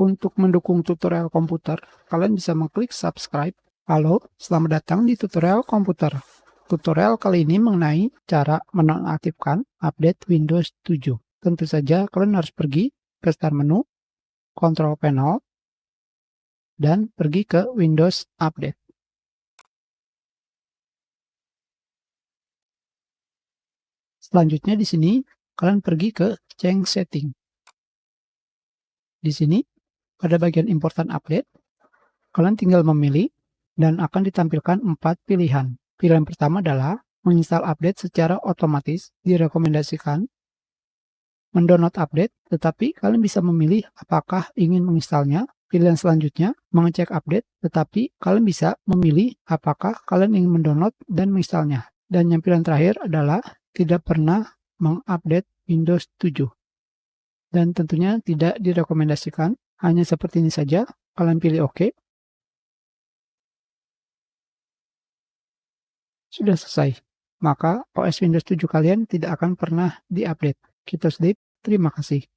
Untuk mendukung tutorial komputer, kalian bisa mengklik subscribe. Halo, selamat datang di tutorial komputer. Tutorial kali ini mengenai cara menonaktifkan update Windows 7. Tentu saja kalian harus pergi ke Start menu, Control Panel, dan pergi ke Windows Update. Selanjutnya di sini kalian pergi ke Change Setting. Di sini pada bagian Important Update, kalian tinggal memilih dan akan ditampilkan 4 pilihan. Pilihan pertama adalah menginstal update secara otomatis, direkomendasikan. Mendownload update, tetapi kalian bisa memilih apakah ingin menginstalnya. Pilihan selanjutnya, mengecek update, tetapi kalian bisa memilih apakah kalian ingin mendownload dan menginstalnya. Dan yang pilihan terakhir adalah tidak pernah mengupdate Windows 7. Dan tentunya tidak direkomendasikan, hanya seperti ini saja. Kalian pilih OK. Sudah selesai. Maka OS Windows 7 kalian tidak akan pernah diupdate. Kita sleep. Terima kasih.